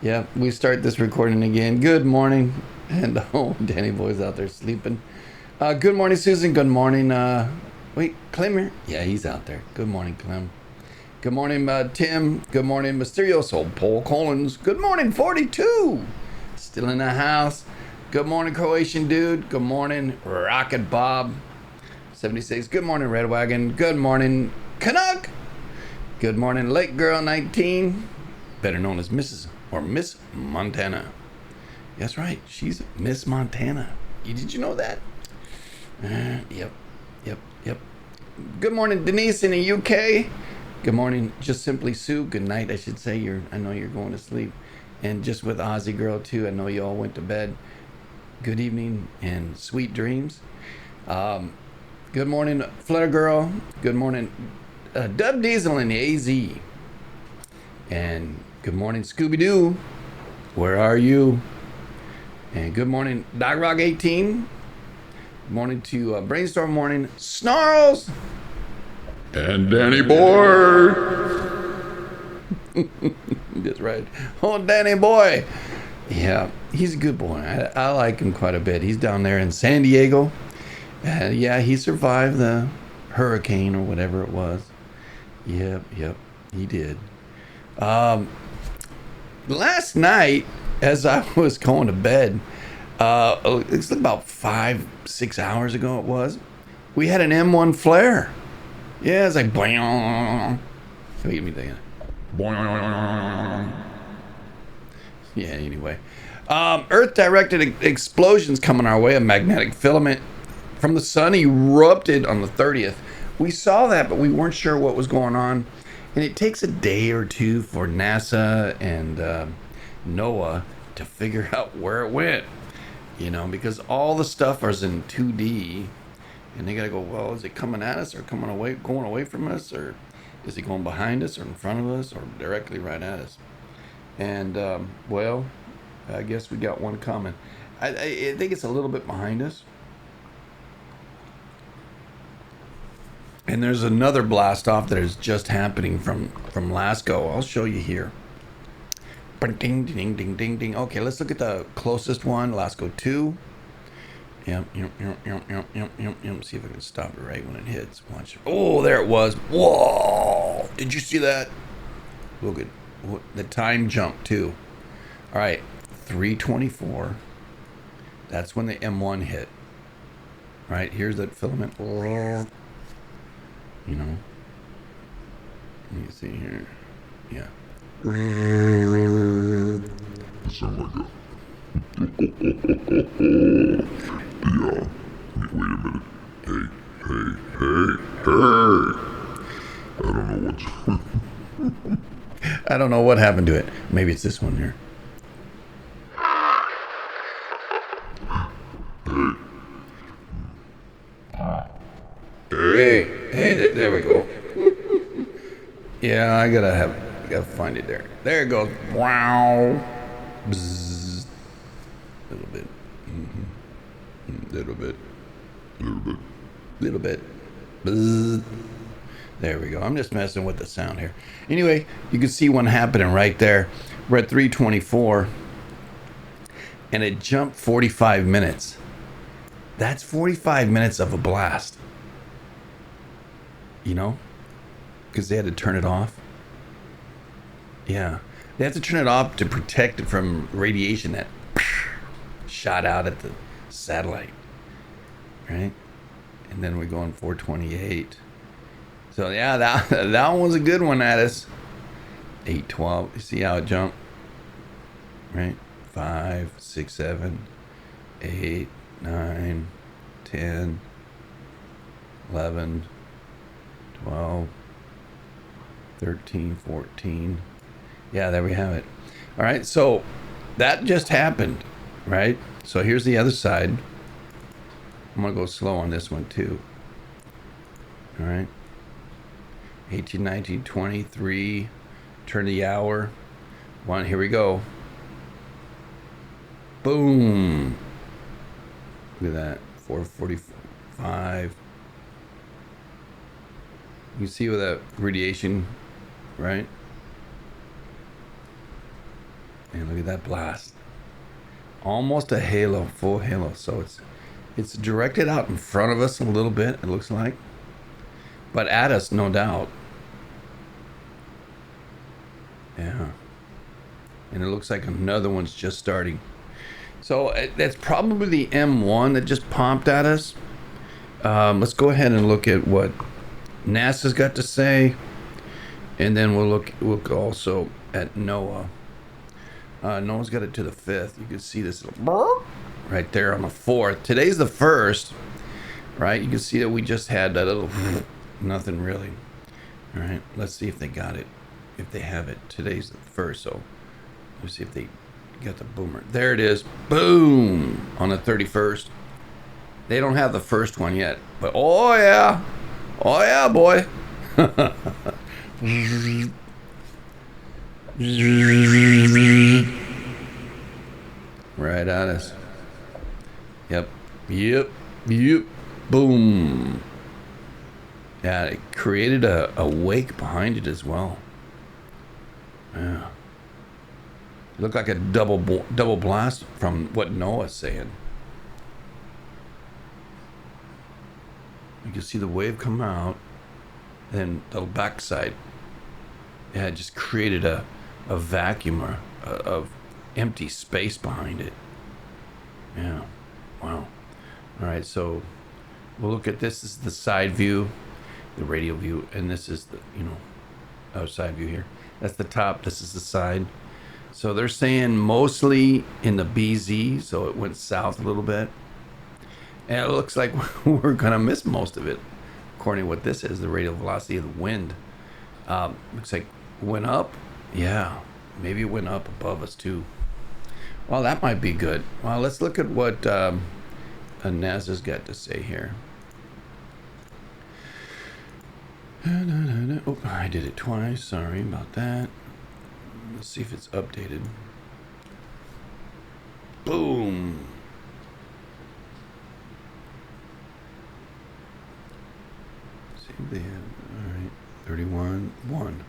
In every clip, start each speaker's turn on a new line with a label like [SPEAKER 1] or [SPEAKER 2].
[SPEAKER 1] Yeah, we start this recording again. Good morning. And oh, Danny Boy's out there sleeping. Good morning, Susan. Good morning. Wait, Clem here? Yeah, he's out there. Good morning, Clem. Good morning, Tim. Good morning, Mysterioso. Paul Collins. Good morning, 42. Still in the house. Good morning, Croatian Dude. Good morning, Rocket Bob. 76. Good morning, Red Wagon. Good morning, Canuck. Good morning, Lake Girl 19. Better known as Mrs. or Miss Montana. That's right. She's Miss Montana. Did you know that? Yep. Good morning, Denise in the UK. Good morning, Just Simply Sue. Good night, I should say. I know you're going to sleep. And just with Aussie Girl too. I know you all went to bed. Good evening and sweet dreams. Good morning, Flutter Girl. Good morning, Dub Diesel in the AZ. And good morning, Scooby Doo. Where are you? And good morning, Dog Rock 18. Good morning to Brainstorm Morning, Snarls.
[SPEAKER 2] And Danny Boy.
[SPEAKER 1] That's right. Oh, Danny Boy. Yeah, he's a good boy. I like him quite a bit. He's down there in San Diego. Yeah, he survived the hurricane or whatever it was. Yep, he did. Last night, as I was going to bed, it's about 5-6 hours ago it was, we had an M1 flare. Yeah, it's like boing. Give me that. Yeah, anyway. Earth-directed explosions coming our way. A magnetic filament from the sun erupted on the 30th. We saw that, but we weren't sure what was going on. And it takes a day or two for NASA and NOAA to figure out where it went. You know, because all the stuff is in 2D. And they got to go, well, is it coming at us or going away from us? Or is it going behind us or in front of us or directly right at us? And, well, I guess we got one coming. I think it's a little bit behind us. And there's another blast off that is just happening from Lascaux. I'll show you here. Ding, ding, ding, ding, ding. Okay, let's look at the closest one, Lascaux 2. Yep. See if I can stop it right when it hits. Watch. Oh, there it was. Whoa! Did you see that? Look at the time jump too. All right, 324. That's when the M1 hit. Right, here's that filament. You know. Let me see here. Yeah.
[SPEAKER 2] Sound like a... Yeah. Wait a minute. Hey.
[SPEAKER 1] I don't know what happened to it. Maybe it's this one here. Hey, there we go. Yeah, I gotta find it there. There it goes. Wow. Bzzz. Little bit. Little bit. Bzzz. There we go. I'm just messing with the sound here. Anyway, you can see one happening right there. We're at 324. And it jumped 45 minutes. That's 45 minutes of a blast. You know? Because they had to turn it off. Yeah. They had to turn it off to protect it from radiation that shot out at the satellite. Right? And then we're going 428. So yeah, that one was a good one at us. 812. You see how it jumped? Right? 5, 6, 7, 8, 9, 10, 11, 12, 13, 14. Yeah, there we have it. All right, so that just happened, right? So here's the other side. I'm going to go slow on this one too. All right. 18, 19, 23. Turn the hour. One, here we go. Boom. Look at that. 445. You see with that radiation, right? And look at that blast. Almost a halo, full halo. So it's directed out in front of us a little bit, it looks like. But at us, no doubt. Yeah. And it looks like another one's just starting. So that's probably the M1 that just popped at us. Let's go ahead and look at what NASA's got to say. And then we'll look also at NOAA. NOAA's got it to the 5th. You can see this little right there on the 4th. Today's the 1st, right? You can see that we just had that little nothing really. All right, let's see if they got it. If they have it. Today's the 1st, so let's see if they got the boomer. There it is. Boom! On the 31st. They don't have the first one yet, but oh yeah. Oh yeah, boy. Right at us. Yep. Boom. Yeah, it created a wake behind it as well. Yeah. It looked like a double blast from what Noah's saying. You can see the wave come out, and the backside. Yeah, it just created a vacuum of empty space behind it. Yeah. Wow. All right, so we'll look at this. This is the side view, the radial view, and this is the outside view here. That's the top. This is the side. So they're saying mostly in the BZ, so it went south a little bit. And it looks like we're going to miss most of it, according to what this is, the radial velocity of the wind. Looks like it went up. Yeah, maybe it went up above us too. Well, that might be good. Well, let's look at what NASA's got to say here. Oh, I did it twice. Sorry about that. Let's see if it's updated. Boom. See if they have. All right. 31. 1.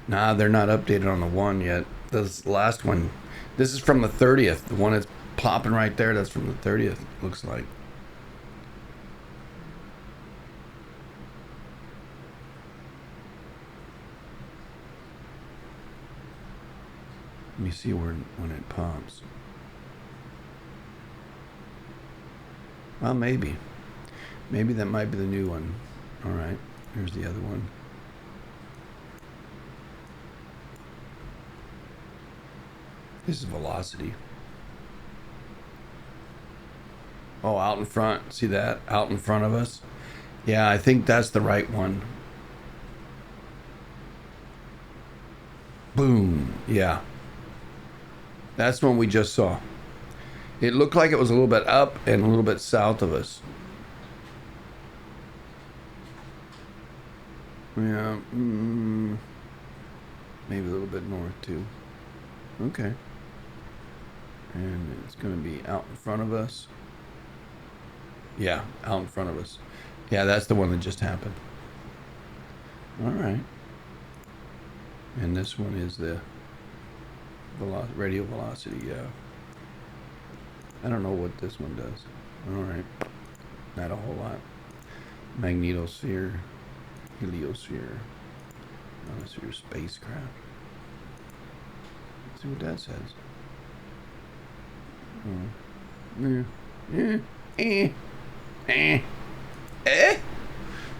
[SPEAKER 1] Nah, they're not updated on the 1 yet. This last one. This is from the 30th. The one that's plopping right there, that's from the 30th, looks like. Let me see when it pops. Well, maybe. Maybe that might be the new one. All right, here's the other one. This is velocity. Oh, out in front. See that? Out in front of us? Yeah, I think that's the right one. Boom. Yeah. That's one we just saw. It looked like it was a little bit up and a little bit south of us. Yeah. Maybe a little bit north too. Okay. And it's going to be out in front of us. Yeah, out in front of us. Yeah, that's the one that just happened. All right. And this one is the radial velocity, yeah. I don't know what this one does. All right. Not a whole lot. Magnetosphere, heliosphere, ionosphere, spacecraft. Let's see what that says.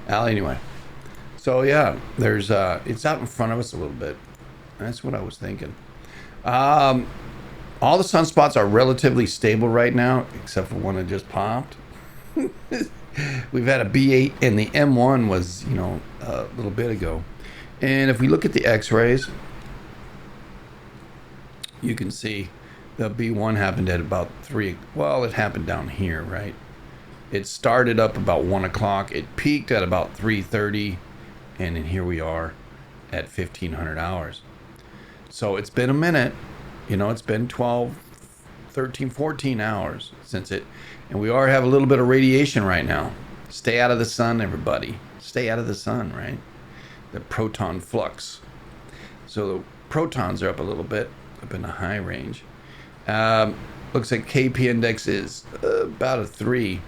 [SPEAKER 1] Well, anyway. So yeah, there's it's out in front of us a little bit. That's what I was thinking. All the sunspots are relatively stable right now, except for one that just popped. We've had a B8, and the M1 was, a little bit ago. And if we look at the X-rays, you can see the B1 happened at about 3. Well, it happened down here, right? It started up about 1 o'clock. It peaked at about 3:30, and then here we are at 1500 hours. So it's been a minute. It's been 12, 13, 14 hours since it, and we are have a little bit of radiation right now. Stay out of the sun, everybody. Stay out of the sun, right? The proton flux. So the protons are up a little bit, up in the high range. Looks like KP index is about a 3.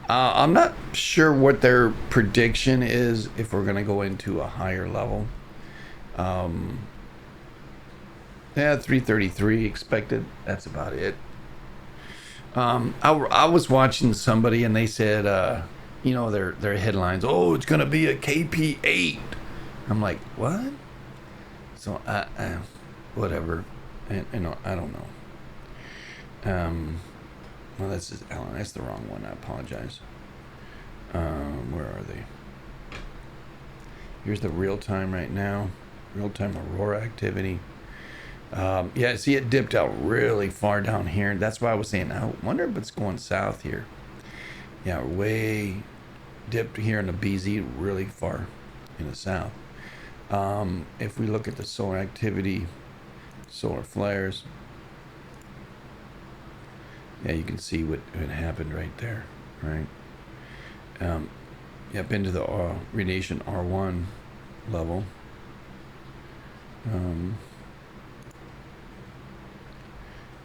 [SPEAKER 1] I'm not sure what their prediction is if we're going to go into a higher level. Yeah, 333 expected. That's about it. I was watching somebody and they said, you know, their headlines, oh, it's going to be a KP8. I'm like, what? So, whatever. And I don't know. Well, this is Alan. That's the wrong one. I apologize. Where are they? Here's the real time right now. Real time aurora activity. Yeah, see, it dipped out really far down here. That's why I was saying, I wonder if it's going south here. Yeah, way dipped here in the BZ, really far in the south. If we look at the solar activity, solar flares, yeah, you can see what happened right there, right? Yeah, been to the radiation R1 level.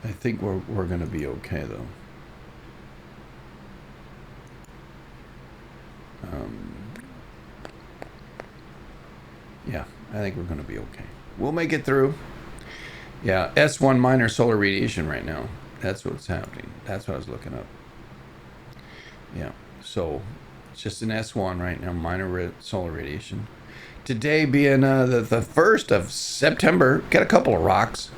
[SPEAKER 1] I think we're going to be okay though. Yeah, I think we're going to be okay. We'll make it through. Yeah, S1 minor solar radiation right now. That's what's happening. That's what I was looking up. Yeah, so it's just an S1 right now, minor solar radiation. Today being the 1st of September, got a couple of rocks.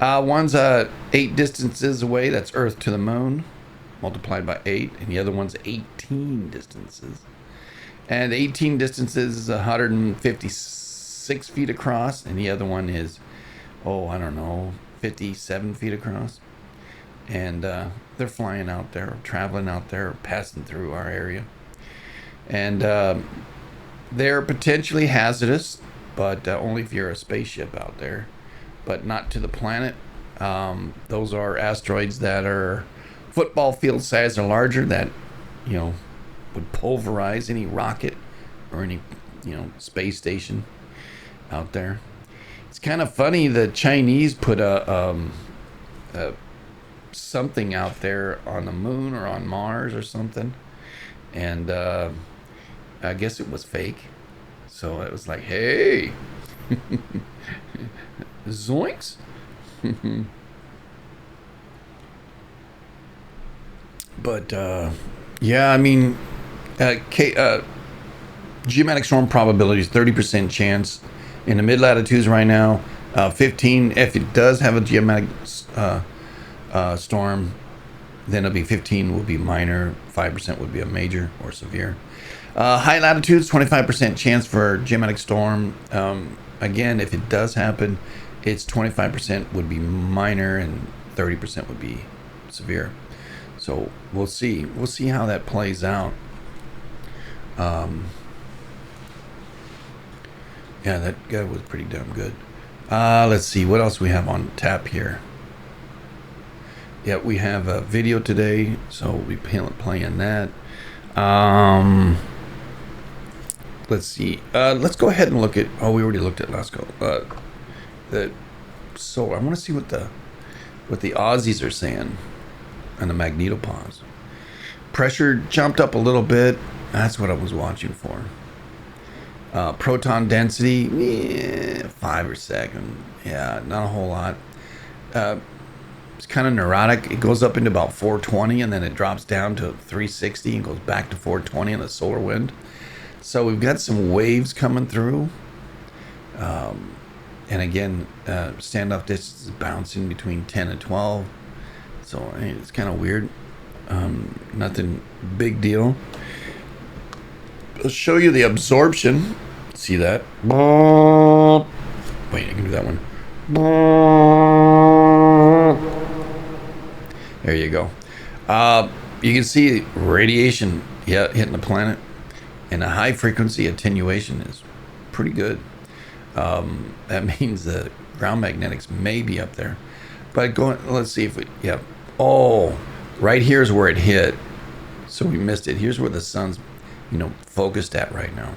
[SPEAKER 1] One's 8 distances away, that's Earth to the moon, multiplied by 8, and the other one's 18 distances. And 18 distances is 156 feet across, and the other one is, I don't know, 57 feet across. And they're flying out there, traveling out there, passing through our area. And they're potentially hazardous, but only if you're a spaceship out there, but not to the planet. Those are asteroids that are football field size or larger that, would pulverize any rocket or any, space station out there. It's kind of funny. The Chinese put a something out there on the moon or on Mars or something, and I guess it was fake. So it was like, hey, zoinks. But yeah, I mean, geomatic storm probability is 30% chance in the mid latitudes right now. 15 if it does have a geomatic storm, then it'll be 15 will be minor, 5% would be a major or severe. High latitudes, 25% chance for geomatic storm. Again, if it does happen, it's 25% would be minor and 30% would be severe. So we'll see how that plays out. Yeah, that guy was pretty damn good. Let's see what else we have on tap here. Yeah, we have a video today, so we'll be playing that. Let's see. Let's go ahead and look at. Oh, we already looked at last go. The solar. I want to see what the Aussies are saying on the magnetopause. Pressure jumped up a little bit. That's what I was watching for. Proton density, 5 or 7. Yeah, not a whole lot. It's kind of neurotic. It goes up into about 420 and then it drops down to 360 and goes back to 420 in the solar wind. So we've got some waves coming through. And again, standoff distance is bouncing between 10 and 12. So it's kind of weird. Nothing big deal. I'll show you the absorption. See that? Wait, I can do that one. There you go. You can see radiation hitting the planet. And the high frequency attenuation is pretty good. That means the ground magnetics may be up there. But let's see if we, right here is where it hit. So we missed it. Here's where the sun's, focused at right now.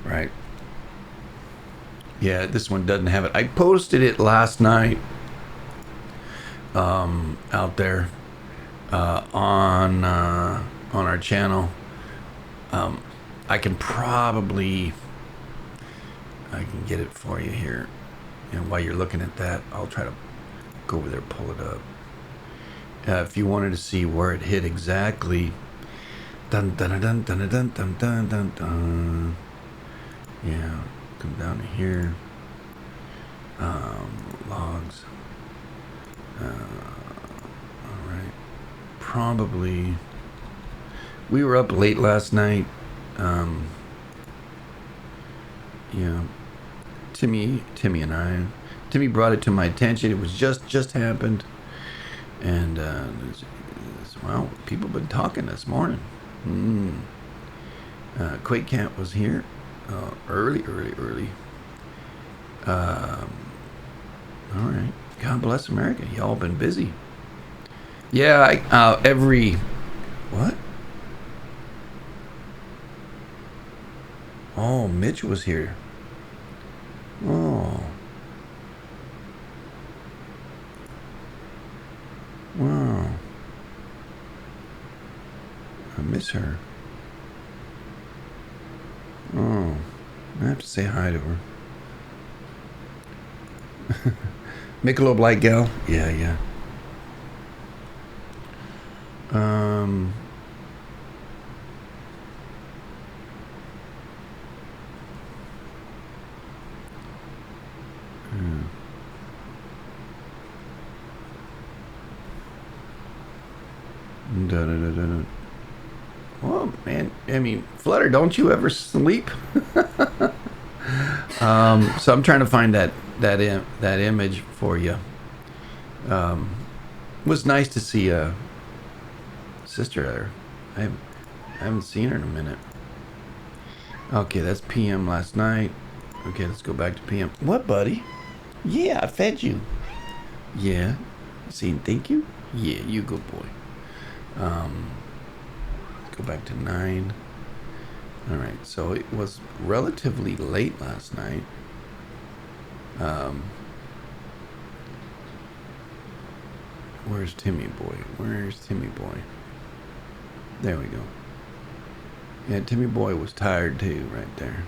[SPEAKER 1] Right. Yeah, this one doesn't have it. I posted it last night out there on our channel. I can get it for you here. And while you're looking at that, I'll try to go over there, pull it up. If you wanted to see where it hit exactly, dun dun dun dun dun dun dun dun dun dun. Yeah, come down to here. Logs. All right. Probably. We were up late last night. Yeah. Timmy and I. Timmy brought it to my attention. It was just happened. And, well, people have been talking this morning. Quake Camp was here early. All right. God bless America. Y'all been busy. Yeah, what? Oh, Mitch was here. Oh. Wow. I miss her. Oh. I have to say hi to her. Michelob Light gal? Yeah. Well, man, I mean, Flutter, don't you ever sleep? So I'm trying to find that image for you. It was nice to see a sister there. I haven't seen her in a minute. Okay, that's PM last night. Okay, let's go back to PM. What, buddy? Yeah, I fed you. Yeah. Saying thank you? Yeah, you good boy. Let's go back to 9. All right, so it was relatively late last night. Where's Timmy boy? There we go. Yeah, Timmy boy was tired too, right there.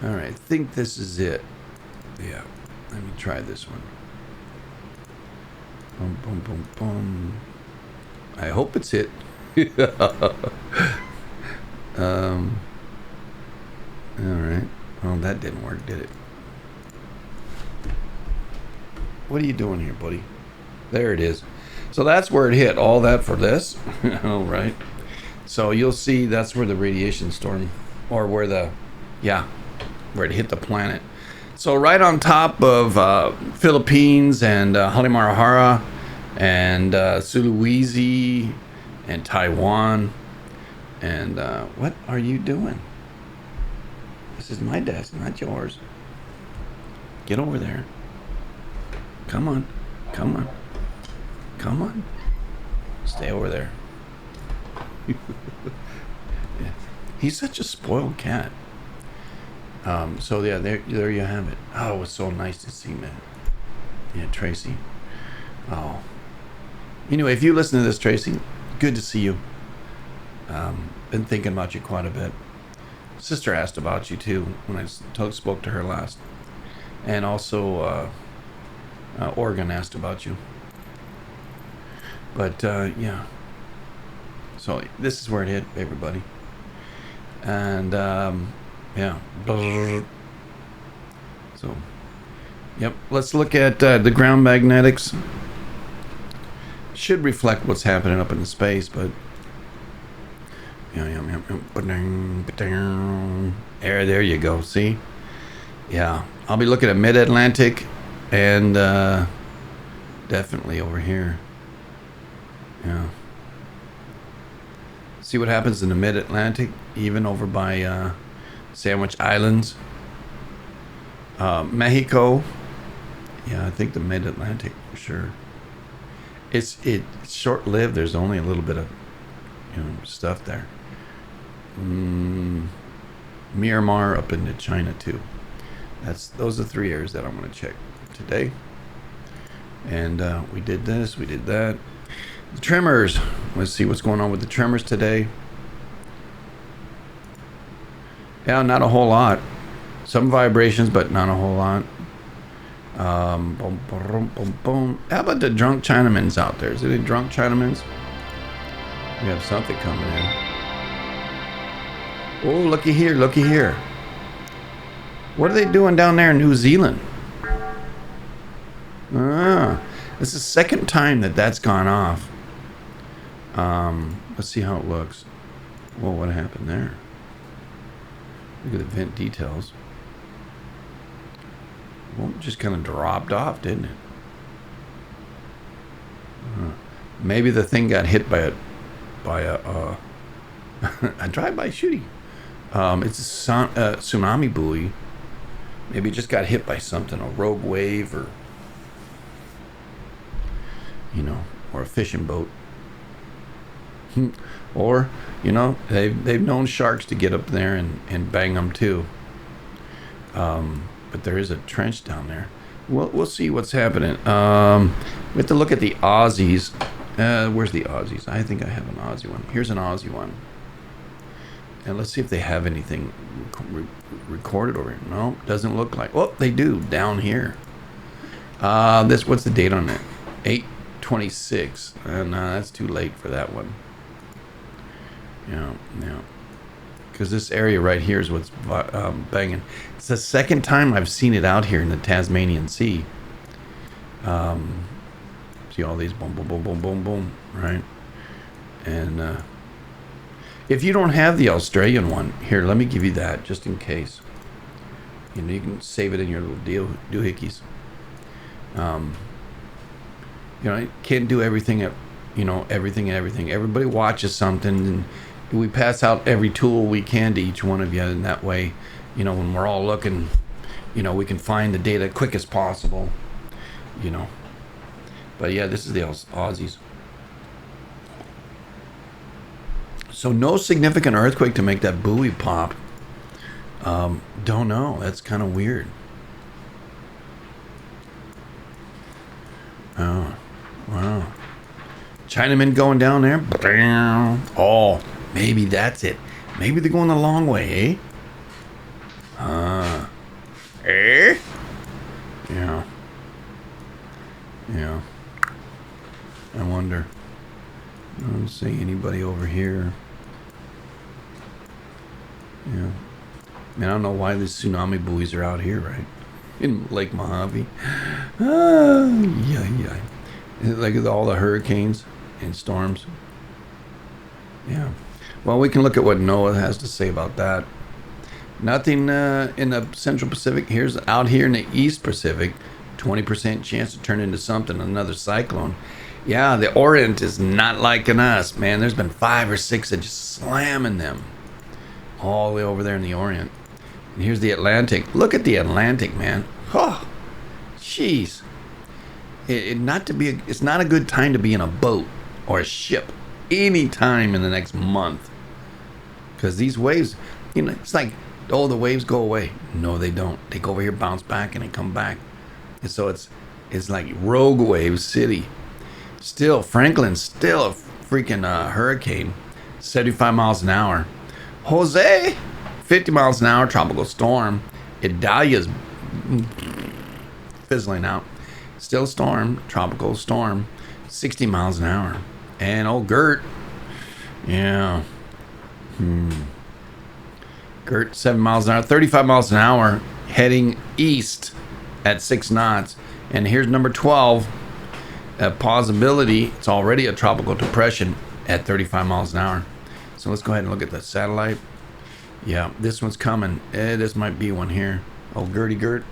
[SPEAKER 1] All right, I think this is it. Yeah, let me try this one. Boom, boom, boom, boom. I hope it's it. All right. Well, that didn't work, did it? What are you doing here, buddy? There it is. So that's where it hit. All that for this. All right. So you'll see that's where the radiation storm, or where it hit the planet. So right on top of Philippines and Halmahera and Sulawesi and Taiwan. And what are you doing? This is my desk, not yours. Get over there. Come on. Stay over there. Yeah. He's such a spoiled cat. So yeah, there you have it. Oh, it was so nice to see, man. Yeah, Tracy. Oh. Anyway, if you listen to this, Tracy, good to see you. Been thinking about you quite a bit. Sister asked about you too when I spoke to her last, and also Oregon asked about you. But yeah. So this is where it hit, everybody. And yeah. So, yep. Let's look at the ground magnetics. Should reflect what's happening up in the space, but there you go. See? Yeah. I'll be looking at mid-Atlantic and definitely over here. Yeah. See what happens in the mid-Atlantic, even over by Sandwich Islands. Mexico. Yeah, I think the mid-Atlantic for sure. It's short-lived. There's only a little bit of stuff there. Myanmar up into China too. Those are 3 areas that I'm going to check today. And we did this, we did that. The tremors. Let's see what's going on with the tremors today. Yeah, not a whole lot. Some vibrations, but not a whole lot. Boom, boom, boom, boom. How about the drunk Chinamans out there? Is there any drunk Chinamans? We have something coming in. Oh, looky here, looky here. What are they doing down there in New Zealand? This is the second time that's gone off. Let's see how it looks. Well, what happened there? Look at the vent details. Well, it just kind of dropped off, didn't it? Maybe the thing got hit by a a drive-by shooting. It's a tsunami buoy. Maybe it just got hit by something, a rogue wave, or or a fishing boat. Or, they've known sharks to get up there and bang them too. But there is a trench down there. We'll see what's happening. We have to look at the Aussies. Where's the Aussies? I think I have an Aussie one. Here's an Aussie one. And let's see if they have anything recorded over here. No, doesn't look like. Oh, they do down here. What's the date on it? 8/26. No, that's too late for that one. Yeah. Because this area right here is what's banging. It's the second time I've seen it out here in the Tasmanian Sea. See all these boom, boom, boom, boom, boom, boom, right? And if you don't have the Australian one, here, let me give you that just in case. You can save it in your little doohickeys. You can't do everything at, everything and everything. Everybody watches something, and we pass out every tool we can to each one of you, and that way, when we're all looking, we can find the data quick as possible, But yeah, this is the Aussies. So no significant earthquake to make that buoy pop. Don't know. That's kind of weird. Oh, wow. Chinamen going down there. Oh, maybe that's it. Maybe they're going the long way, eh? Yeah. I wonder. I don't see anybody over here. Yeah. I don't know why these tsunami buoys are out here, right? In Lake Mojave. Yeah. Like all the hurricanes and storms. Yeah. Well, we can look at what NOAA has to say about that. Nothing in the Central Pacific. Here's out here in the East Pacific. 20% chance to turn into something, another cyclone. Yeah, the Orient is not liking us, man. There's been 5 or 6 that just slamming them all the way over there in the Orient. And here's the Atlantic. Look at the Atlantic, man. Oh, jeez. It's not a good time to be in a boat or a ship any time in the next month. Because these waves, it's like, oh, the waves go away. No, they don't. They go over here, bounce back, and they come back. And so it's like rogue wave city. Still, Franklin's still a freaking hurricane. 75 miles an hour. Jose, 50 miles an hour, tropical storm. Idalia's fizzling out. Still storm, tropical storm. 60 miles an hour. And old Gert. Yeah. Gert, 7 miles an hour. 35 miles an hour, heading east at 6 knots. And here's number 12. A possibility, it's already a tropical depression at 35 miles an hour. So let's go ahead and look at the satellite. Yeah, this one's coming. This might be one here. Oh, Gertie Gert.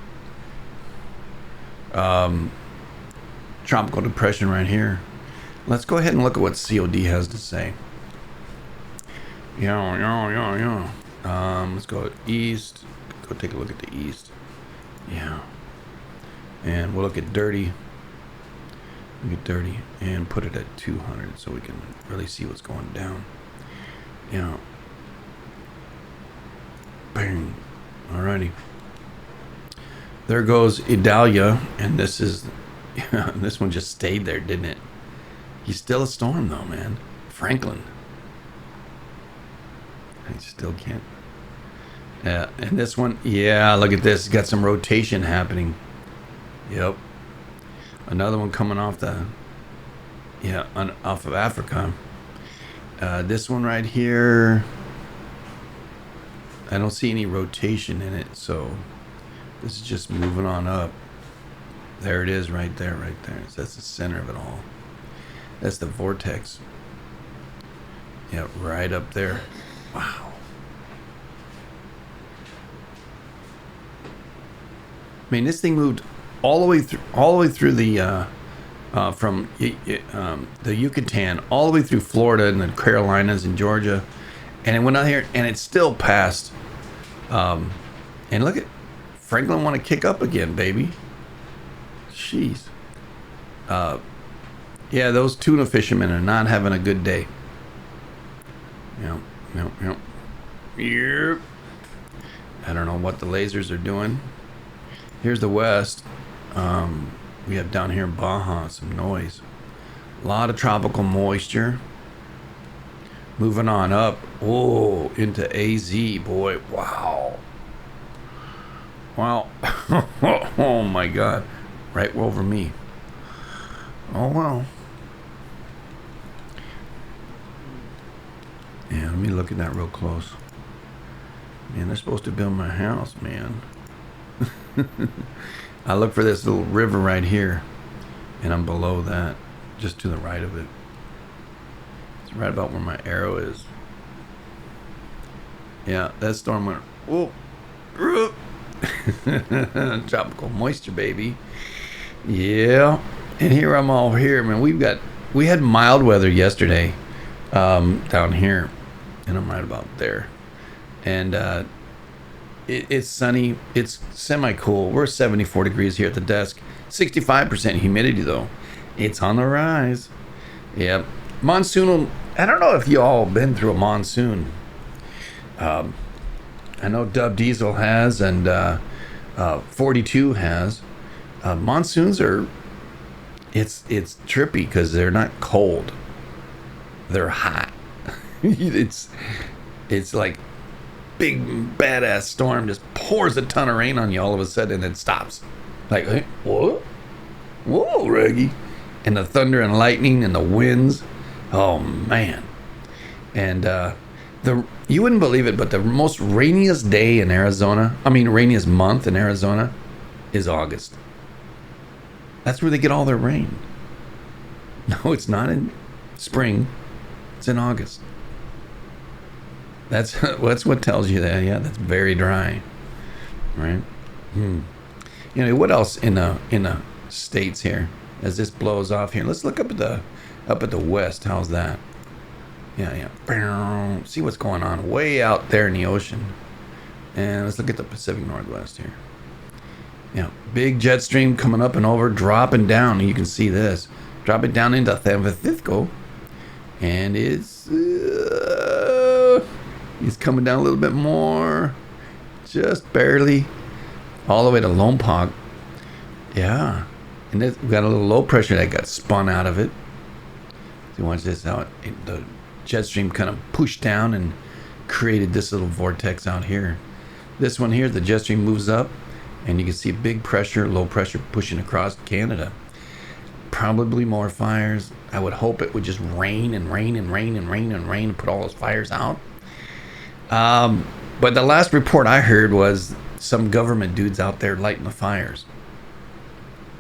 [SPEAKER 1] Tropical depression right here. Let's go ahead and look at what COD has to say. Yeah. Let's go east. Go take a look at the east. Yeah. And we'll look at dirty. Look at dirty and put it at 200 so we can really see what's going down. Yeah. bang. Alrighty. There goes Idalia, and this is this one just stayed there, didn't it? He's still a storm though, man. Franklin. I still can't. Yeah, and this one, yeah, look at this. It's got some rotation happening. Yep. Another one coming off the, off of Africa. This one right here, I don't see any rotation in it, so this is just moving on up. There it is, right there, right there. So that's the center of it all. That's the vortex. Yeah, right up there. Wow. I mean, this thing moved all the way through the from the Yucatan all the way through Florida and the Carolinas and Georgia, and it went out here and it still passed. And look at Franklin want to kick up again, baby. Jeez. Yeah, those tuna fishermen are not having a good day. Yep. I don't know what the lasers are doing. Here's the west. We have down here in Baja some noise. A lot of tropical moisture. Moving on up. Whoa, into AZ, boy. Wow. Wow. Oh my God. Right over me. Oh well. Yeah, let me look at that real close. Man, they're supposed to build my house, man. I look for this little river right here, and I'm below that, just to the right of it. It's right about where my arrow is. Yeah, that storm went. Whoa. Tropical moisture, baby. Yeah, and here I'm all here, man. We had mild weather yesterday, down here, and I'm right about there, and it's sunny. It's semi-cool. We're 74 degrees here at the desk. 65% humidity, though. It's on the rise. Yep. Monsoon. I don't know if you all been through a monsoon. I know Dub Diesel has, and 42 has. Monsoons are. It's trippy because they're not cold. They're hot. It's like big badass storm just pours a ton of rain on you all of a sudden and then stops. Like, hey, what? Whoa, Reggie. And the thunder and lightning and the winds. Oh man. And you wouldn't believe it, but the most rainiest day in Arizona, rainiest month in Arizona is August. That's where they get all their rain. No, it's not in spring. It's in August. That's what tells you that. Yeah, that's very dry, right? You know what else in the states here as this blows off here? Let's look up at the west. How's that? Yeah. See what's going on way out there in the ocean, and let's look at the Pacific Northwest here. Yeah, big jet stream coming up and over, dropping down. You can see this dropping down into San Francisco, and it's coming down a little bit more, just barely, all the way to Lompoc. Yeah, and we've got a little low pressure that got spun out of it. So watch this out. The jet stream kind of pushed down and created this little vortex out here. This one here, the jet stream moves up, and you can see big pressure, low pressure pushing across Canada. Probably more fires. I would hope it would just rain and rain and rain and rain and rain and put all those fires out. But the last report I heard was some government dudes out there lighting the fires.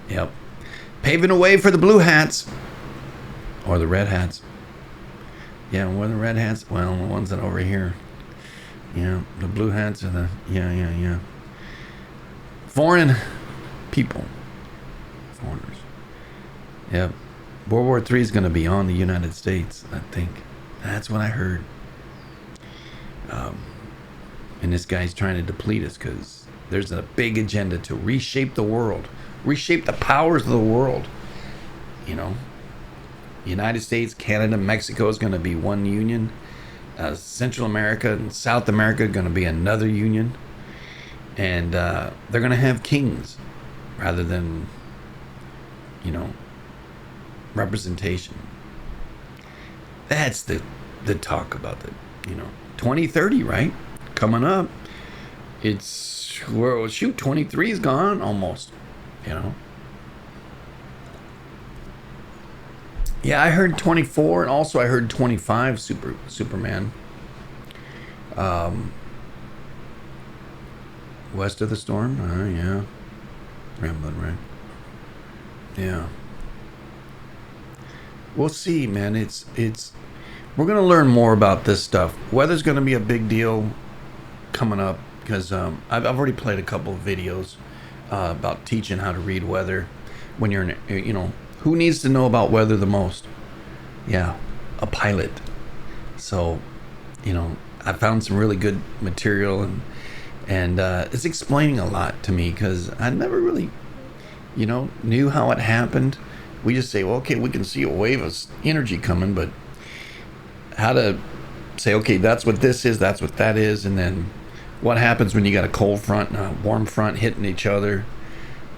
[SPEAKER 1] Yep. Paving the way for the blue hats. Or the red hats. Yeah, what are the red hats? Well, the ones that are over here. Yeah, the blue hats are the... Yeah. Foreign people. Foreigners. Yep. World War III is going to be on the United States, I think. That's what I heard. And this guy's trying to deplete us because there's a big agenda to reshape the world. Reshape the powers of the world. You know? United States, Canada, Mexico is going to be one union. Central America and South America are going to be another union, and they're going to have kings rather than, representation. That's the talk about the 2030, right? Coming up. It's, well, shoot, 23 is gone almost, Yeah, I heard 24, and also I heard 25 Superman. West of the storm? Yeah. Rambling, right? Yeah. We'll see, man. It's we're going to learn more about this stuff. Weather's going to be a big deal coming up because I've already played a couple of videos about teaching how to read weather when you're in, who needs to know about weather the most? Yeah, a pilot. So, I found some really good material, and it's explaining a lot to me because I never really, knew how it happened. We just say, well, okay, we can see a wave of energy coming, but how to say, okay, that's what this is, that's what that is, and then what happens when you got a cold front and a warm front hitting each other,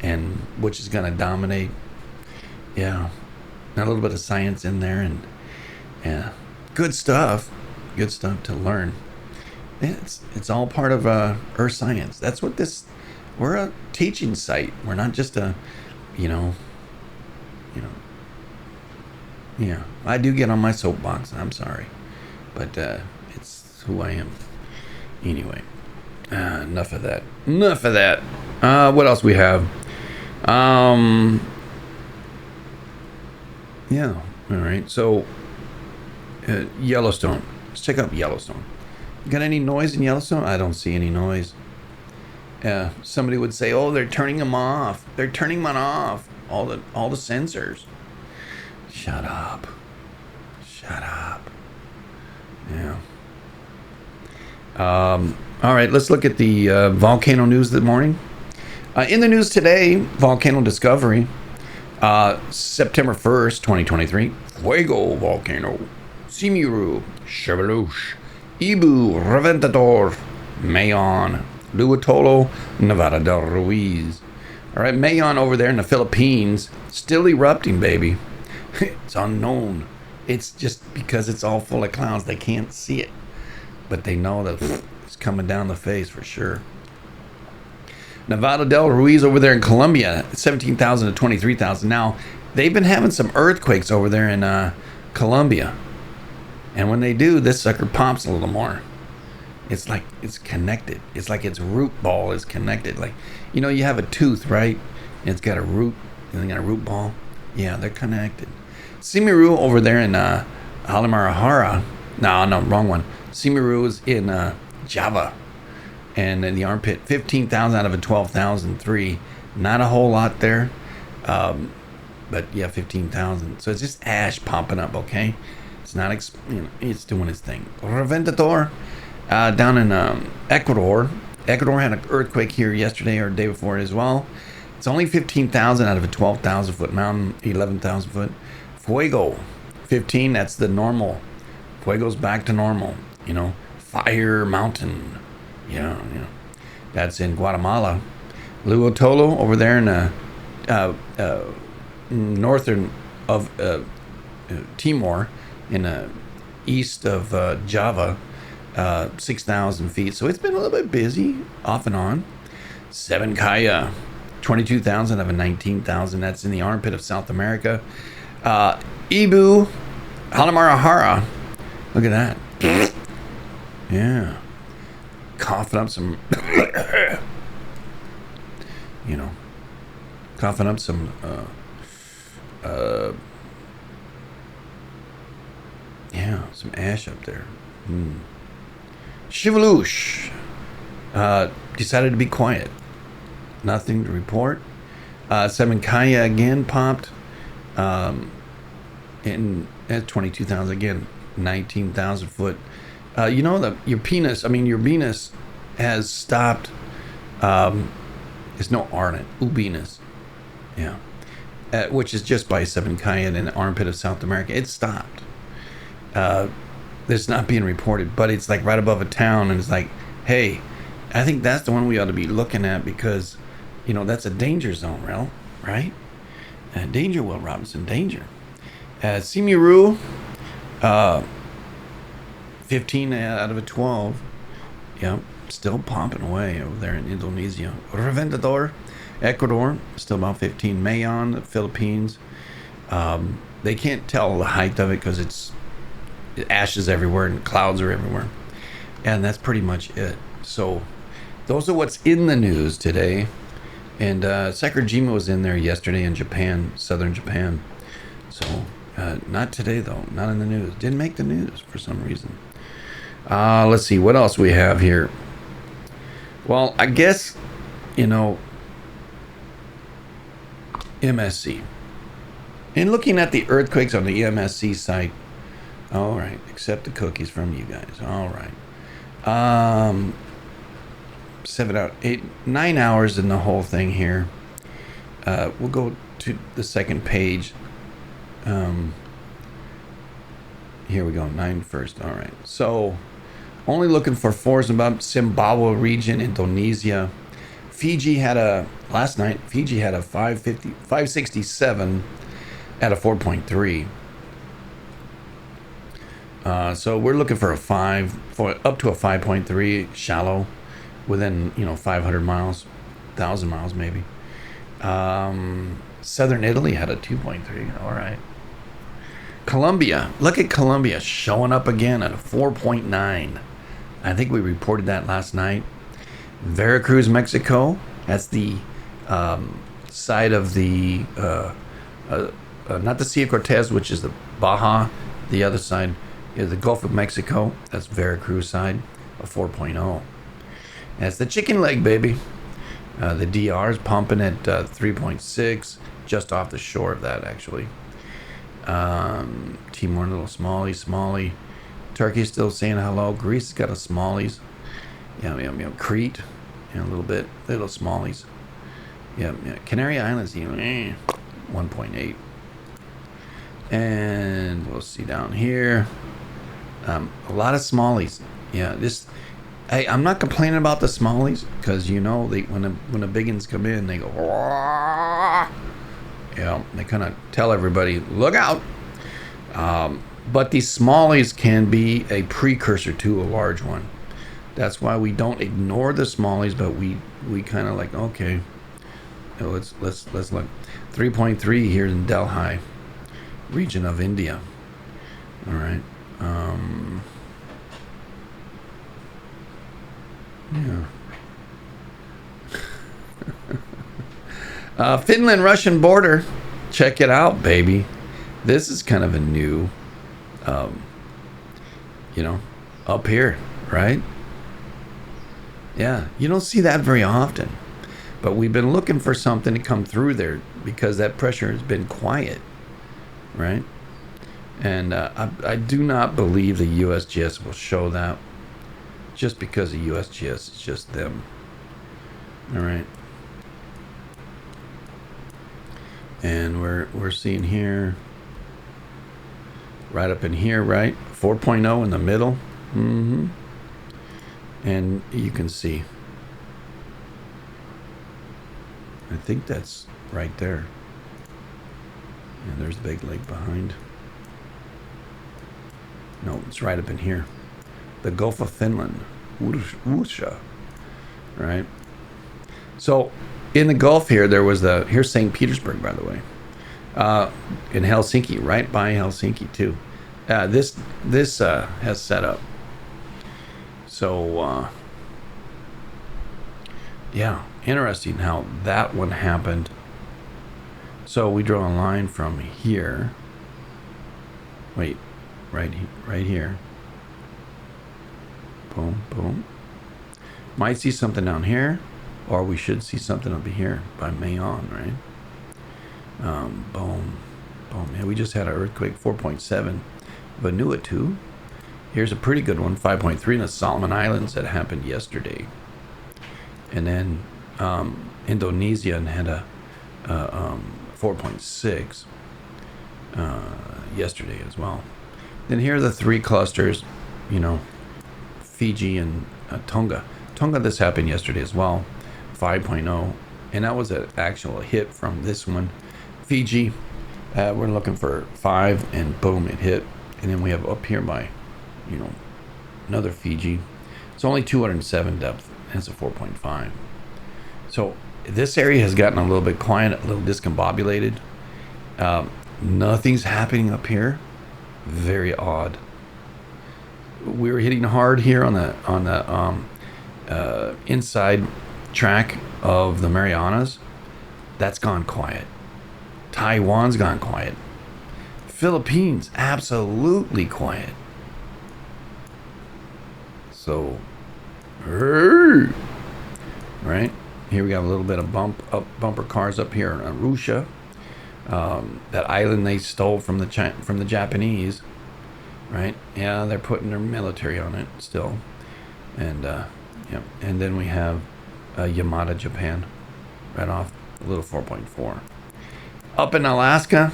[SPEAKER 1] and which is going to dominate. Yeah, a little bit of science in there, and yeah, good stuff to learn. It's all part of Earth science. That's what we're a teaching site. We're not just a, yeah. I do get on my soapbox. I'm sorry, but it's who I am. Anyway, enough of that. What else we have? Yeah. All right. So, Yellowstone. Let's check out Yellowstone. You got any noise in Yellowstone? I don't see any noise. Somebody would say, "Oh, they're turning them off. They're turning one off. All the sensors." Shut up. Yeah. All right. Let's look at the volcano news this morning. In the news today, volcano discovery. September 1st, 2023. Fuego volcano. Simiru. Cheveluche. Ibu. Reventador. Mayon. Luatolo. Nevada del Ruiz. All right, Mayon over there in the Philippines. Still erupting, baby. It's unknown. It's just because it's all full of clouds. They can't see it. But they know that it's coming down the face for sure. Nevada del Ruiz over there in Colombia, 17,000 to 23,000. Now, they've been having some earthquakes over there in Colombia. And when they do, this sucker pops a little more. It's like it's connected. It's like its root ball is connected. Like, you have a tooth, right? And it's got a root, and then got a root ball. Yeah, they're connected. Simiru over there in Halimarahara. No, wrong one. Simiru is in Java. And in the armpit, 15,000 out of a 12,003. Not a whole lot there. But yeah, 15,000. So it's just ash popping up, okay? It's not, it's doing its thing. Reventador down in Ecuador. Ecuador had an earthquake here yesterday or the day before as well. It's only 15,000 out of a 12,000 foot mountain, 11,000 foot. Fuego, 15, that's the normal. Fuego's back to normal, Fire mountain. Yeah. That's in Guatemala. Luotolo over there in northern of Timor, in east of Java, 6,000 feet. So it's been a little bit busy, off and on. Seven Kaya, 22,000 of a 19,000. That's in the armpit of South America. Ibu, Halimarahara. Look at that. Yeah. Coughing up some, coughing up some, some ash up there. Cheveluche decided to be quiet. Nothing to report. Seven Kaya again popped. And at 22,000 again, 19,000 foot. Your Venus has stopped. There's no R in it. Ubinus. Yeah. Which is just by Seven Kaya in the armpit of South America. It stopped. that's not being reported, but it's like right above a town, and it's like, hey, I think that's the one we ought to be looking at because, that's a danger zone, right? Danger, Will Robinson, danger. Simuru, 15 out of a 12. Yep, still pumping away over there in Indonesia. Reventador, Ecuador, still about 15. Mayon, the Philippines. They can't tell the height of it because it's ashes everywhere and clouds are everywhere. And that's pretty much it. So those are what's in the news today. And Sakurajima was in there yesterday in Japan, southern Japan. So not today, though. Not in the news. Didn't make the news for some reason. Let's see. What else we have here? Well, I guess, MSC. In looking at the earthquakes on the MSC site, all right, accept the cookies from you guys. All right. 9 hours in the whole thing here. We'll go to the second page. Here we go, 9 first. All right. So, only looking for force about Zimbabwe region, Indonesia. Last night, Fiji had a 567 at a 4.3. So we're looking for up to a 5.3 shallow within 500 miles, 1,000 miles maybe. Southern Italy had a 2.3. All right. Colombia, look at Colombia showing up again at a 4.9. I think we reported that last night. Veracruz, Mexico, that's the side of the not the Sea of Cortez, which is the Baja. The other side is the Gulf of Mexico. That's Veracruz side, a 4.0. That's the chicken leg, baby. The DR is pumping at 3.6, just off the shore of that, actually. Timor, little Smalley. Turkey's still saying hello. Greece has got a Smallies. Crete, a little bit, little Smallies. Canary Islands, 1.8. And we'll see down here, a lot of Smallies. I'm not complaining about the Smallies because when the big ones come in, they go, they kind of tell everybody, look out. But these Smallies can be a precursor to a large one. That's why we don't ignore the Smallies, but we kind of like, okay, let's look. 3.3 here in Delhi region of India. All right. Finland-Russian border. Check it out, baby. This is kind of a new, up here, right? Yeah, you don't see that very often. But we've been looking for something to come through there because that pressure has been quiet, right? And I do not believe the USGS will show that just because the USGS is just them. All right. And we're seeing here, right up in here, right? 4.0 in the middle. And you can see. I think that's right there. And there's the big lake behind. No, it's right up in here. The Gulf of Finland. Usha. Right? So, in the Gulf here, there was here's St. Petersburg, by the way. In Helsinki, right by Helsinki, too. This has set up. So, interesting how that one happened. So we draw a line from here. Wait, right here. Boom, boom. Might see something down here, or we should see something over here by Mayon, right? Boom, boom. Yeah, we just had an earthquake, 4.7. Vanuatu. Here's a pretty good one, 5.3 in the Solomon Islands that happened yesterday. And then Indonesia had a 4.6 yesterday as well. Then here are the three clusters. you know, Fiji and Tonga. Tonga, this happened yesterday as well, 5.0, and that was an actual hit from this one. Fiji, we're looking for 5, and boom, it hit. And then we have up here by, you know, another Fiji. It's only 207 depth, and it's a 4.5. So this area has gotten a little bit quiet, a little discombobulated. Nothing's happening up here. Very odd. We were hitting hard here on the inside track of the Marianas. That's gone quiet. Taiwan's gone quiet. Philippines, absolutely quiet. So, right here we got a little bit of bumper cars up here in Arusha. That island they stole from the Japanese, right? Yeah, they're putting their military on it still, and yeah. And then we have Yamada, Japan, right off a little 4.4. Up in Alaska,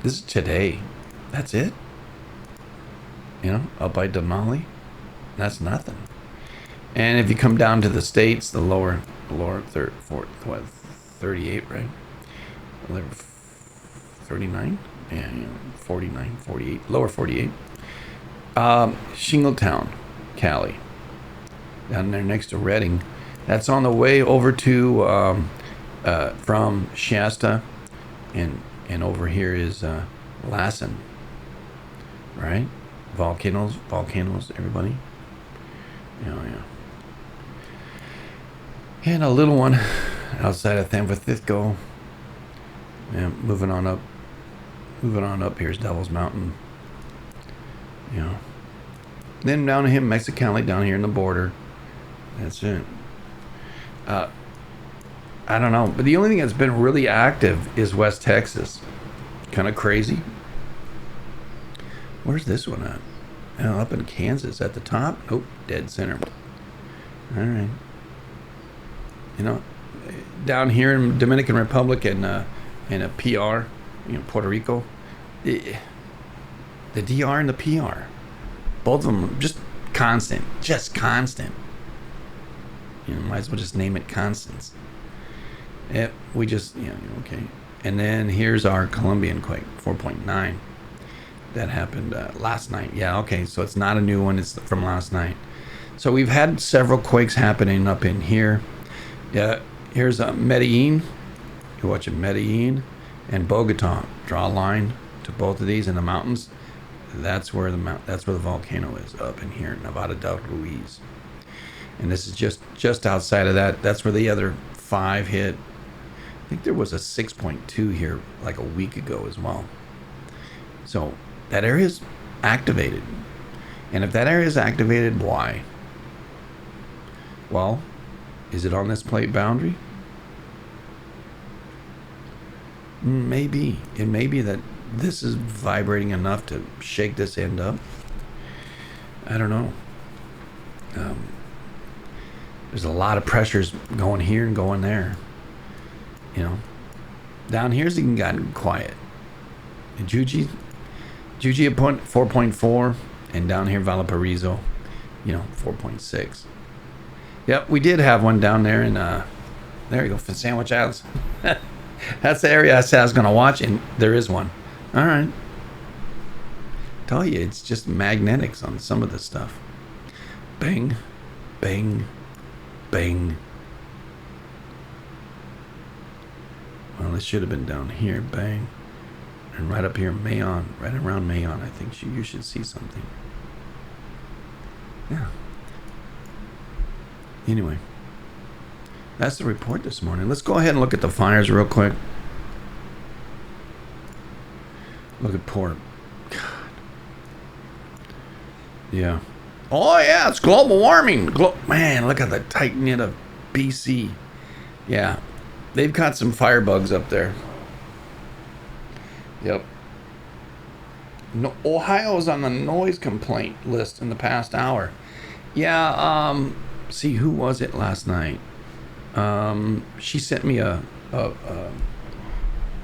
[SPEAKER 1] this is today. That's it. You know, up by Denali, that's nothing. And if you come down to the states, the lower 38, right? 39, yeah, 49, 48, lower 48. Shingletown, Cali, down there next to Redding. That's on the way over to from Shasta, and over here is Lassen, right? Volcanoes, everybody. Yeah. And a little one outside of San Francisco. Yeah, moving on up. Here's Devil's Mountain. You know. Then down to him, Mexicali, down here in the border. That's it. I don't know, but the only thing that's been really active is West Texas. Kind of crazy. Where's this one at? Oh, up in Kansas at the top. Nope, dead center. All right. You know, down here in Dominican Republic and a PR, you know, Puerto Rico, the DR and the PR, both of them just constant. You know, might as well just name it Constance. Yeah, we just, you know, okay. And then here's our Colombian quake, 4.9. That happened last night. Yeah, okay, so it's not a new one, it's from last night. So we've had several quakes happening up in here. Yeah, here's Medellin. You're watching Medellin and Bogota. Draw a line to both of these in the mountains. That's where the volcano is, up in here, Nevada del Ruiz. And this is just outside of that. That's where the other 5 hit. I think there was a 6.2 here like a week ago as well. So that area is activated. And if that area is activated, why? Well, is it on this plate boundary? Maybe. It may be that this is vibrating enough to shake this end up. I don't know. There's a lot of pressures going here and going there. You know, down here's even gotten quiet. Juji at 4.4, and down here Valparaiso, you know, 4.6. Yep, we did have one down there in there you go, for Sandwich Islands. That's the area I said I was gonna watch, and there is one. All right. Tell you, it's just magnetics on some of this stuff. Bang, bang, bang. Well, it should have been down here. Bang. And right up here, Mayon. Right around Mayon, I think you should see something. Yeah. Anyway. That's the report this morning. Let's go ahead and look at the fires real quick. Look at poor... God. Yeah. Oh, yeah, it's global warming. Man, look at the tight knit of BC. Yeah. They've got some firebugs up there. Yep. No, Ohio's on the noise complaint list in the past hour. Yeah, see, who was it last night? She sent me a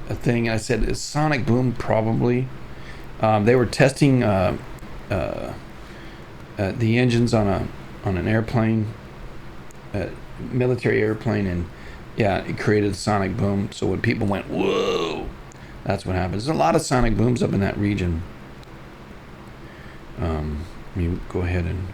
[SPEAKER 1] thing. I said, is sonic boom? Probably. They were testing the engines on an airplane, military airplane, and yeah, it created a sonic boom. So when people went, whoa, that's what happens. There's a lot of sonic booms up in that region. Let me go ahead and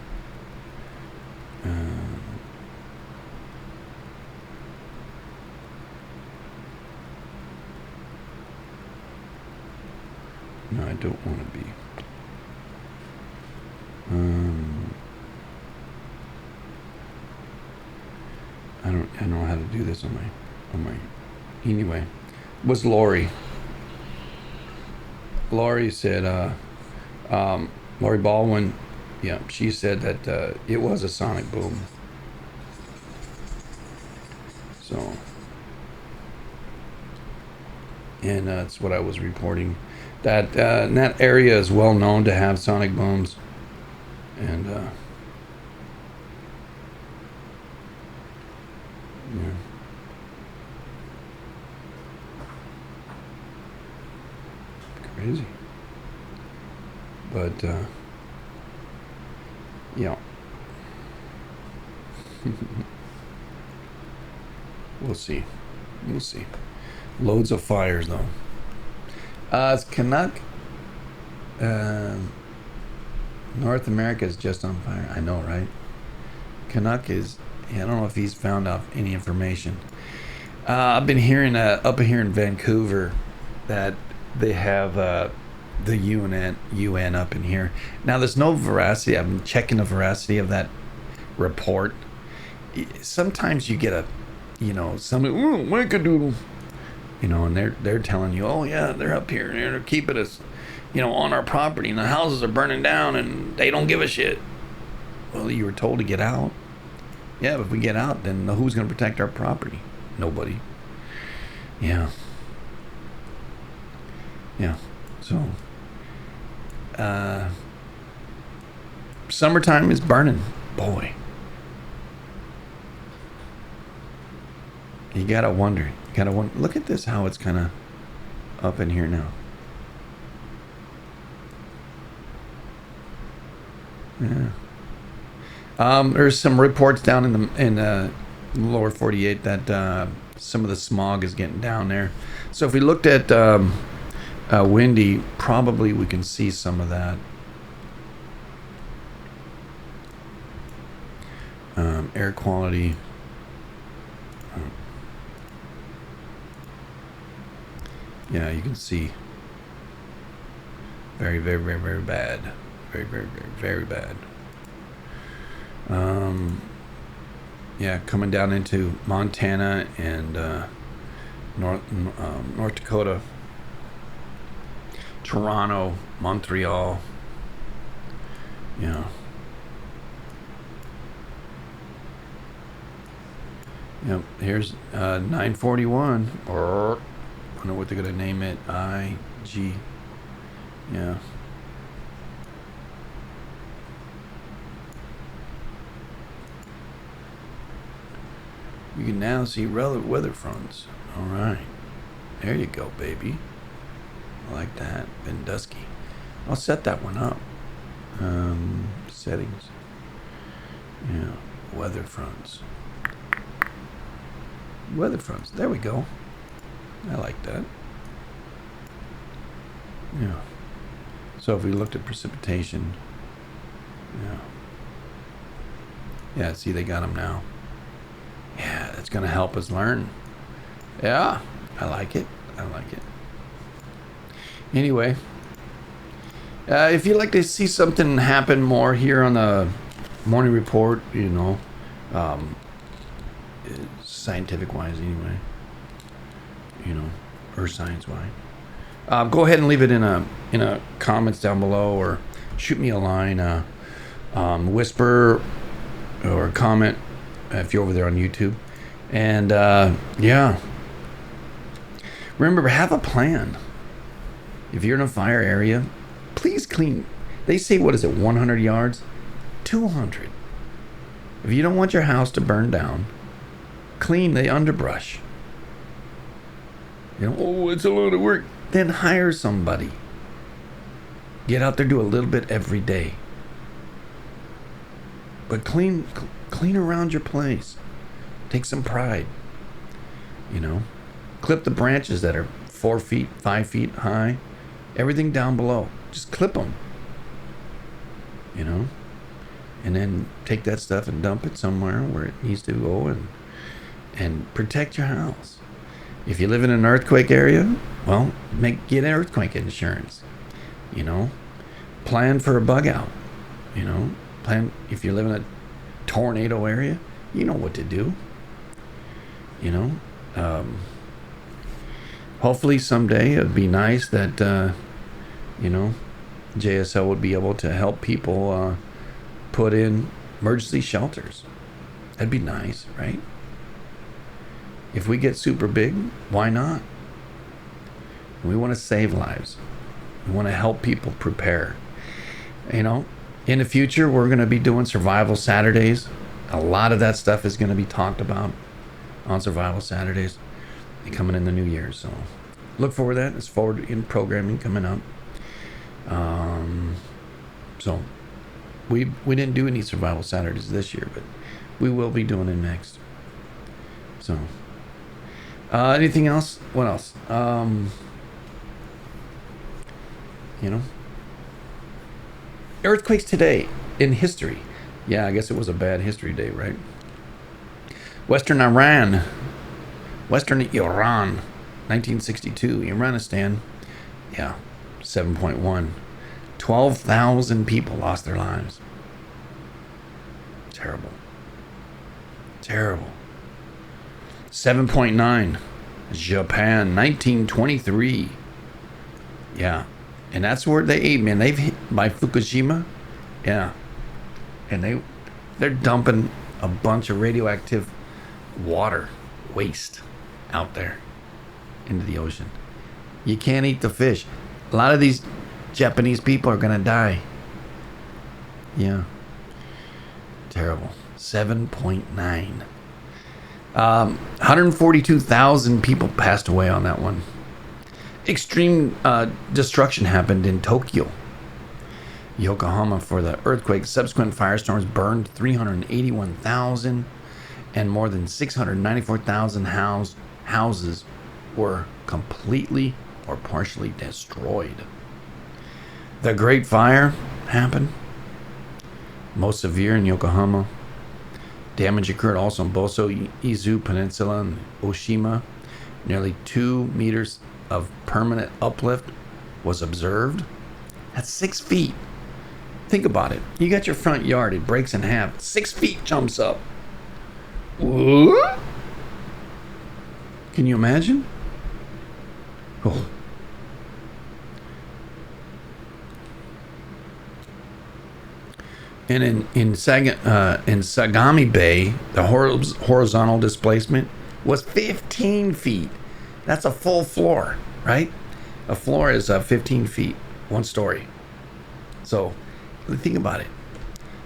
[SPEAKER 1] no, I don't want to be. I don't know how to do this on my anyway. Was Lori said Lori Baldwin, yeah, she said that it was a sonic boom. So, and that's what I was reporting. That that area is well known to have sonic booms, and yeah. Crazy. But yeah. We'll see. Loads of fires though. It's Canuck. North America is just on fire. I know, right? Canuck is. I don't know if he's found out any information. I've been hearing up here in Vancouver that they have the UN up in here. Now, there's no veracity. I'm checking the veracity of that report. Sometimes you get somebody, wackadoodle, and they're telling you, oh yeah, they're up here and they're keeping us, on our property, and the houses are burning down, and they don't give a shit. Well, you were told to get out. Yeah, but if we get out, then who's going to protect our property? Nobody. Yeah. So, summertime is burning, boy. You gotta wonder. Look at this, how it's kind of up in here now. Yeah. There's some reports down in the lower 48 that some of the smog is getting down there. So if we looked at Windy, probably we can see some of that. Air quality. Yeah, you can see. Very, very, very, very bad. Very, very, very, very bad. Yeah, coming down into Montana and North Dakota, Toronto, Montreal. Yeah. Yep. Here's 941. I wonder what they're gonna name it. IG. Yeah. You can now see relevant weather fronts. All right. There you go, baby. I like that. Been dusky. I'll set that one up. Settings. Yeah. Weather fronts. Weather fronts. There we go. I like that. Yeah. So if we looked at precipitation. Yeah. Yeah, see, they got them now. Yeah, that's going to help us learn. Yeah, I like it. Anyway, if you'd like to see something happen more here on the morning report, scientific wise anyway, or science wise, go ahead and leave it in a comments down below, or shoot me a line, whisper or comment if you're over there on YouTube. And yeah, remember, have a plan. If you're in a fire area, please clean. They say, what is it, 100 yards? 200. If you don't want your house to burn down, clean the underbrush. Oh, it's a lot of work. Then hire somebody. Get out there, do a little bit every day. But clean around your place. Take some pride. You know, clip the branches that are 4 feet, 5 feet high. Everything down below. Just clip them. You know, and then take that stuff and dump it somewhere where it needs to go, and protect your house. If you live in an earthquake area, well, get earthquake insurance. You know, plan for a bug out. You know, if you live in a tornado area, you know what to do. You know, hopefully someday it'd be nice that you know, JSL would be able to help people put in emergency shelters. That'd be nice, right? If we get super big, why not? We want to save lives. We want to help people prepare. You know, in the future, we're going to be doing Survival Saturdays. A lot of that stuff is going to be talked about on Survival Saturdays coming in the new year. So look forward to that. It's forward in programming coming up. So we didn't do any Survival Saturdays this year, but we will be doing it next. So anything else? What else? You know, earthquakes today in history. Yeah, I guess it was a bad history day, right? Western Iran, 1962. Iranistan, yeah, 7.1. 12,000 people lost their lives. Terrible. 7.9. Japan, 1923. Yeah. And that's where they ate, man. They've hit by Fukushima. Yeah. And they're dumping a bunch of radioactive water waste out there into the ocean. You can't eat the fish. A lot of these Japanese people are going to die. Yeah. Terrible. 7.9. 142,000 people passed away on that one. Extreme destruction happened in Tokyo, Yokohama for the earthquake. Subsequent firestorms burned 381,000 and more than 694,000 houses were completely or partially destroyed. The Great Fire happened, most severe in Yokohama. Damage occurred also in Boso Izu Peninsula and Oshima. Nearly 2 meters of permanent uplift was observed. That's 6 feet. Think about it. You got your front yard, it breaks in half. 6 feet jumps up. What? Can you imagine? Oh. And in Sagami Bay, the horizontal displacement was 15 feet. That's a full floor, right? A floor is 15 feet, 1 story. So think about it.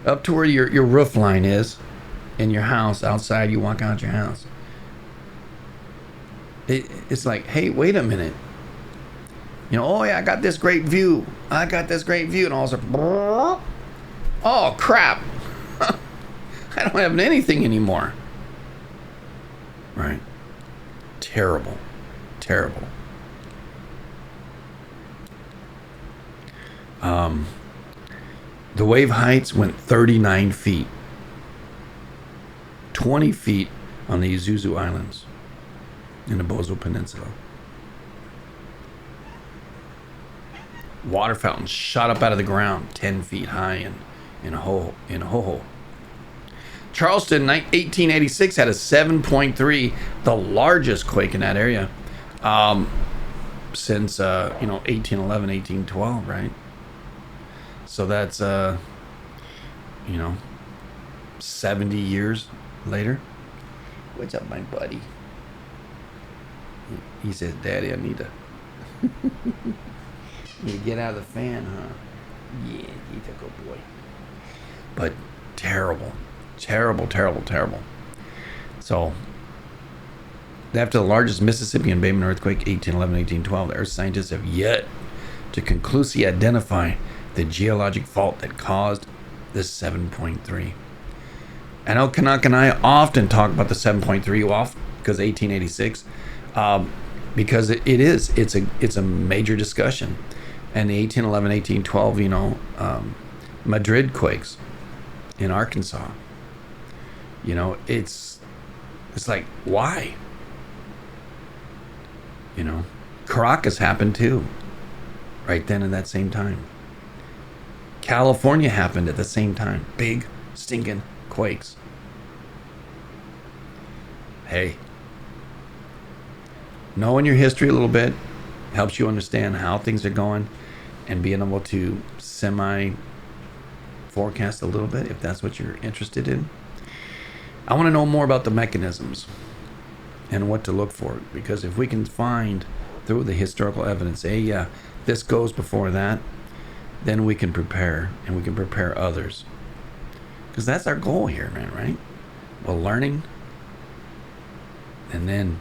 [SPEAKER 1] Up to where your roof line is in your house, outside, you walk out your house. It's like, hey, wait a minute. You know, oh yeah, I got this great view. And all of a sudden, oh crap. I don't have anything anymore. Right. Terrible. The wave heights went 39 feet. 20 feet on the Isuzu Islands in the Bozo Peninsula. Water fountains shot up out of the ground 10 feet high in Hoho. Charleston, 1886, had a 7.3, the largest quake in that area since 1811, 1812, right? So that's 70 years later. What's up, my buddy? He says, Daddy, I need to get out of the fan, huh? Yeah, he's a good boy. But terrible. So, after the largest Mississippi embayment earthquake, 1811, 1812, the earth scientists have yet to conclusively identify the geologic fault that caused the 7.3. I know Kanak and I often talk about the 7.3 off because 1886, because it's a major discussion. And the 1811, 1812, Madrid quakes in Arkansas. It's like, why? Caracas happened too, right then at that same time. California happened at the same time. Big, stinking quakes. Hey, knowing your history a little bit helps you understand how things are going and being able to semi-forecast a little bit if that's what you're interested in. I want to know more about the mechanisms and what to look for, because if we can find through the historical evidence, this goes before that, then we can prepare, and we can prepare others. Because that's our goal here, man, right? Well, learning, and then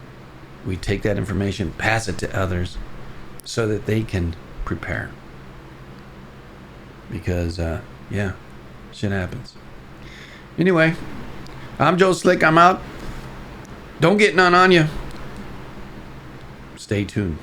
[SPEAKER 1] we take that information, pass it to others so that they can prepare. Because, shit happens. Anyway, I'm Joe Slick. I'm out. Don't get none on you. Stay tuned.